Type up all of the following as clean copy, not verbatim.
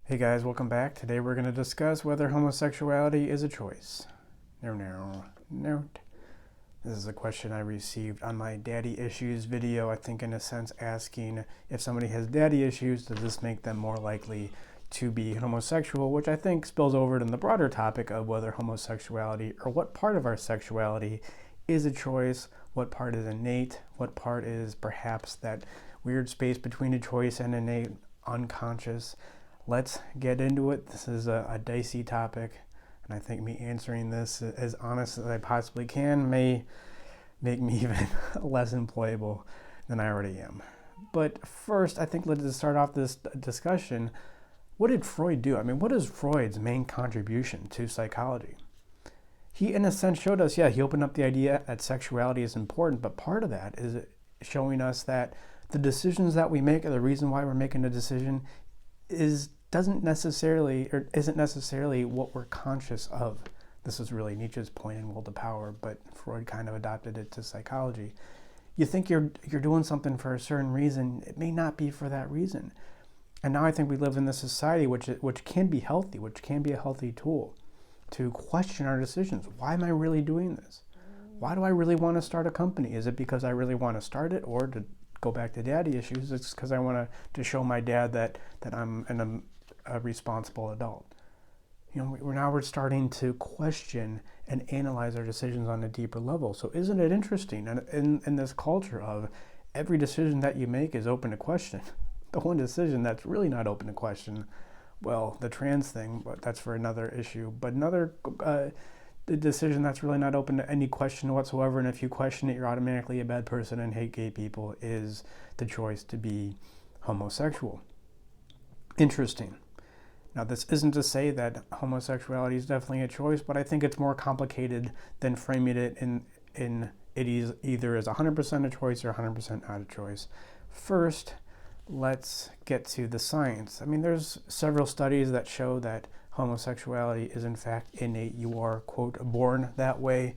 Hey guys, welcome back. Today we're going to discuss whether homosexuality is a choice. No. This is a question I received on my daddy issues video, I think in a sense asking if somebody has daddy issues, does this make them more likely to be homosexual, which I think spills over to the broader topic of whether homosexuality or what part of our sexuality is a choice, what part is innate, what part is perhaps that weird space between a choice and innate, unconscious. Let's get into it. This is a dicey topic, and I think me answering this as honest as I possibly can may make me even less employable than I already am. But first, I think let's start off this discussion. What did Freud do? I mean, what is Freud's main contribution to psychology? He, in a sense, showed us, he opened up the idea that sexuality is important, but part of that is showing us that the decisions that we make, or the reason why we're making a decision, isn't necessarily what we're conscious of. This is really Nietzsche's point in Will to Power, but Freud kind of adopted it to psychology. You think you're doing something for a certain reason, it may not be for that reason. And now I think we live in this society which can be healthy, which can be a healthy tool to question our decisions. Why am I really doing this? Why do I really want to start a company? Is it because I really want to start it, or to go back to daddy issues, it's because I want to show my dad that I'm a responsible adult? We're starting to question and analyze our decisions on a deeper level. So isn't it interesting? And in this culture of every decision that you make is open to question, the one decision that's really not open to question, well, the trans thing, but that's for another issue. But another the decision that's really not open to any question whatsoever, and if you question it, you're automatically a bad person and hate gay people, is the choice to be homosexual. Interesting. Now, this isn't to say that homosexuality is definitely a choice, but I think it's more complicated than framing it in it is either as 100% a choice or 100% not a choice. First, let's get to the science. I mean, there's several studies that show that homosexuality is in fact innate. You are, quote, born that way.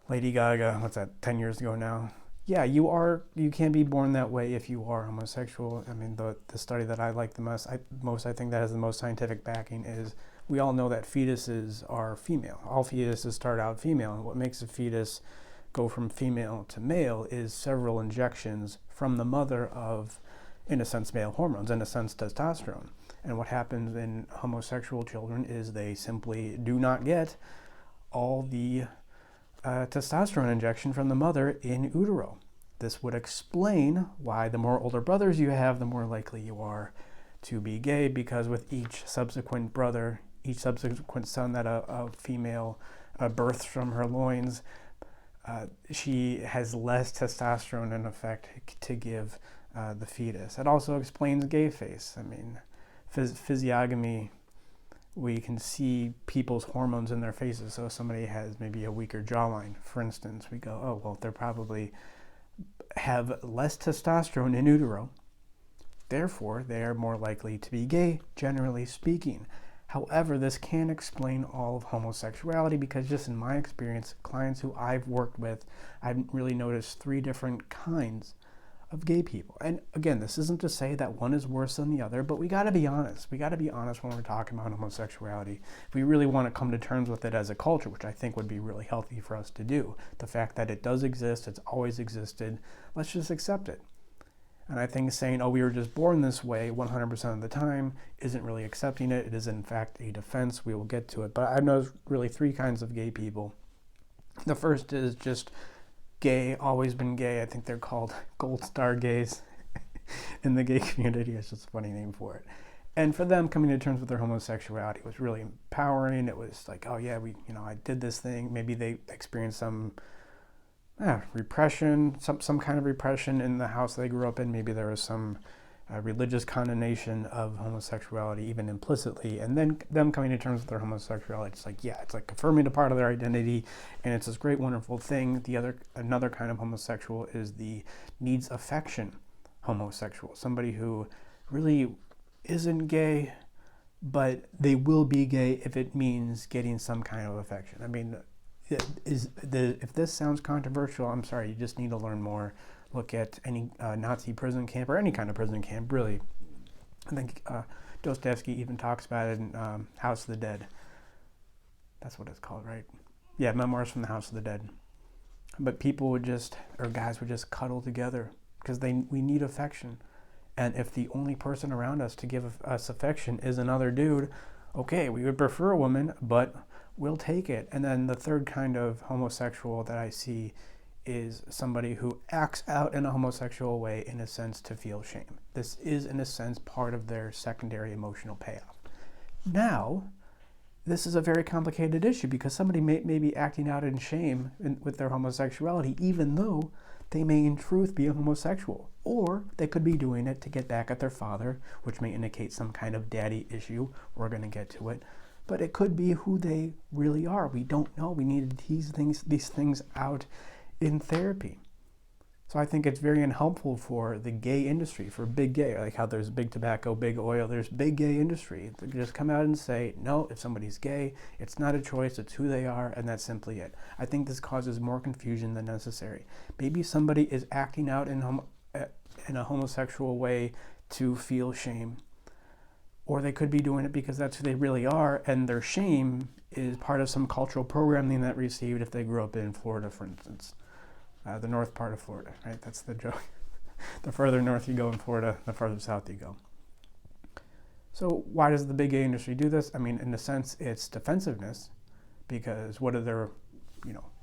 Lady Gaga, what's that, 10 years ago now? Yeah, you can be born that way if you are homosexual. I mean, the study that I like the most, I think that has the most scientific backing, is we all know that fetuses are female. All fetuses start out female, and what makes a fetus go from female to male is several injections from the mother of, in a sense, male hormones, in a sense, testosterone. And what happens in homosexual children is they simply do not get all the testosterone injection from the mother in utero. This would explain why the more older brothers you have, the more likely you are to be gay, because with each subsequent brother, each subsequent son that a female births from her loins, she has less testosterone in effect to give the fetus. It also explains gay face. I mean, physiognomy, we can see people's hormones in their faces. So if somebody has maybe a weaker jawline, for instance, we go, oh, well, they probably have less testosterone in utero. Therefore, they are more likely to be gay, generally speaking. However, this can't explain all of homosexuality, because just in my experience, clients who I've worked with, I've really noticed 3 different kinds of gay people. And again, this isn't to say that one is worse than the other, but we got to be honest. We got to be honest when we're talking about homosexuality. If we really want to come to terms with it as a culture, which I think would be really healthy for us to do, the fact that it does exist, it's always existed, let's just accept it. And I think saying, oh, we were just born this way 100% of the time isn't really accepting it. It is in fact a defense. We will get to it. But I've noticed really 3 kinds of gay people. The first is just gay, always been gay. I think they're called gold star gays in the gay community. It's just a funny name for it. And for them, coming to terms with their homosexuality was really empowering. It was like, oh yeah, I did this thing. Maybe they experienced some repression, some kind of repression in the house they grew up in. Maybe there was some religious condemnation of homosexuality, even implicitly, and then them coming to terms with their homosexuality, it's like affirming a part of their identity, and it's this great, wonderful thing. Another kind of homosexual is the needs affection homosexual, somebody who really isn't gay, but they will be gay if it means getting some kind of affection. I mean, if this sounds controversial, I'm sorry, you just need to learn more. Look at any Nazi prison camp, or any kind of prison camp, really. I think Dostoevsky even talks about it in House of the Dead. That's what it's called, right? Yeah, Memoirs from the House of the Dead. But people would just, or guys would just cuddle together because we need affection. And if the only person around us to give us affection is another dude, okay, we would prefer a woman, but we'll take it. And then the third kind of homosexual that I see is somebody who acts out in a homosexual way, in a sense, to feel shame. This is, in a sense, part of their secondary emotional payoff. Now, this is a very complicated issue because somebody may be acting out in shame with their homosexuality, even though they may in truth be a homosexual. Or they could be doing it to get back at their father, which may indicate some kind of daddy issue. We're going to get to it. But it could be who they really are. We don't know. We need to tease these things out in therapy. So I think it's very unhelpful for the gay industry, for big gay, like how there's big tobacco, big oil, there's big gay industry. They just come out and say, no, if somebody's gay, it's not a choice, it's who they are, and that's simply it. I think this causes more confusion than necessary. Maybe somebody is acting out in a homosexual way to feel shame, or they could be doing it because that's who they really are, and their shame is part of some cultural programming that received if they grew up in Florida, for instance. The north part of Florida, right? That's the joke. The further north you go in Florida, the further south you go. So why does the big gay industry do this? I mean, in a sense, it's defensiveness, because what are their,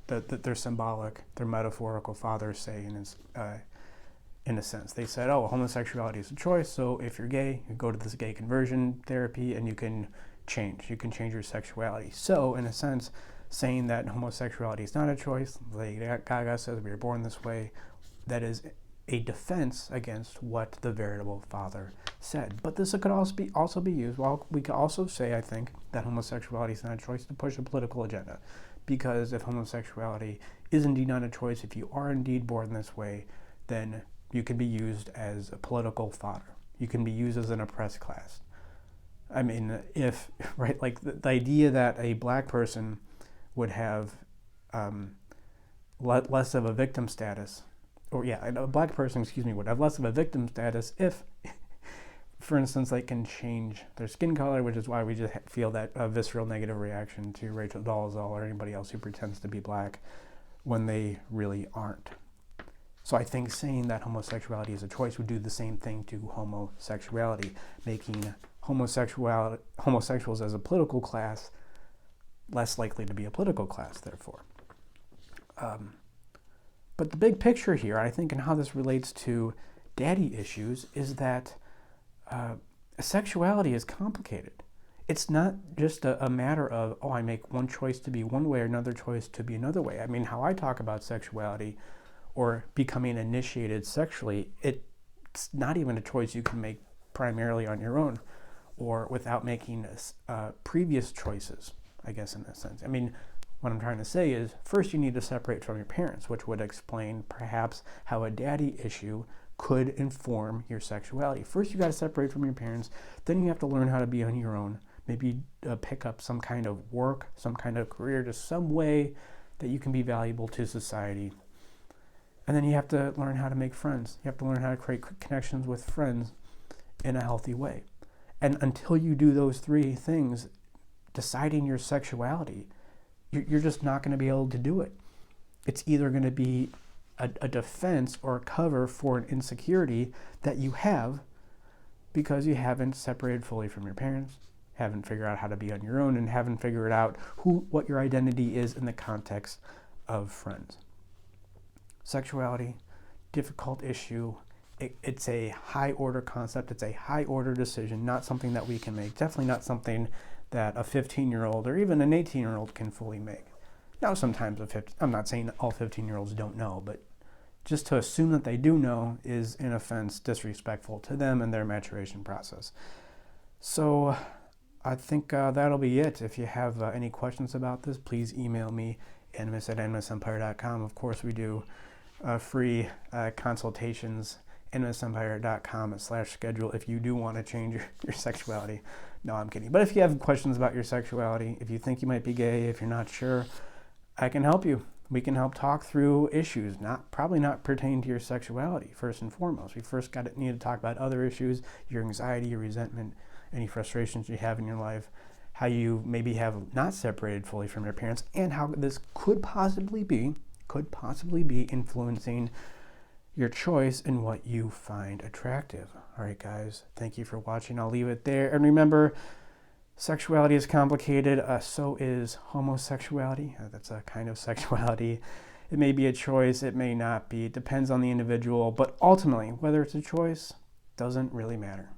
their symbolic, their metaphorical fathers say in a sense? They said, oh, homosexuality is a choice, so if you're gay, you go to this gay conversion therapy and you can change your sexuality. So, in a sense, saying that homosexuality is not a choice, Lady Gaga says we were born this way, that is a defense against what the veritable father said. But this could also be used, well, we could also say, I think, that homosexuality is not a choice to push a political agenda. Because if homosexuality is indeed not a choice, if you are indeed born this way, then you can be used as a political fodder. You can be used as an oppressed class. I mean, the idea that a black person would have less of a victim status, a black person, would have less of a victim status if, for instance, they can change their skin color, which is why we just feel that visceral negative reaction to Rachel Dolezal or anybody else who pretends to be black when they really aren't. So I think saying that homosexuality is a choice would do the same thing to homosexuality, making homosexuals as a political class less likely to be a political class, therefore. But the big picture here, I think, and how this relates to daddy issues, is that sexuality is complicated. It's not just a matter of, I make one choice to be one way or another choice to be another way. I mean, how I talk about sexuality or becoming initiated sexually, it's not even a choice you can make primarily on your own or without making previous choices, I guess, in a sense. I mean, what I'm trying to say is, first you need to separate from your parents, which would explain perhaps how a daddy issue could inform your sexuality. First you got to separate from your parents, then you have to learn how to be on your own. Maybe pick up some kind of work, some kind of career, just some way that you can be valuable to society. And then you have to learn how to make friends. You have to learn how to create connections with friends in a healthy way. And until you do those three things, deciding your sexuality, you're just not going to be able to do it. It's either going to be a defense or a cover for an insecurity that you have because you haven't separated fully from your parents, haven't figured out how to be on your own, and haven't figured out what your identity is in the context of friends. Sexuality, difficult issue. It's a high-order concept. It's a high-order decision, not something that we can make. Definitely not something that a 15-year-old or even an 18-year-old can fully make. Now, sometimes I'm not saying all 15-year-olds don't know, but just to assume that they do know is, in a sense, disrespectful to them and their maturation process. So I think that'll be it. If you have any questions about this, please email me, animus@animusempire.com. Of course, we do free consultations, animusempire.com/schedule if you do want to change your sexuality. No, I'm kidding. But if you have questions about your sexuality, if you think you might be gay, if you're not sure, I can help you. We can help talk through issues, probably not pertaining to your sexuality, first and foremost. We first need to talk about other issues, your anxiety, your resentment, any frustrations you have in your life, how you maybe have not separated fully from your parents, and how this could possibly be influencing your choice in what you find attractive. All right, guys, thank you for watching. I'll leave it there. And remember, sexuality is complicated. So is homosexuality. That's a kind of sexuality. It may be a choice. It may not be. It depends on the individual. But ultimately, whether it's a choice, doesn't really matter.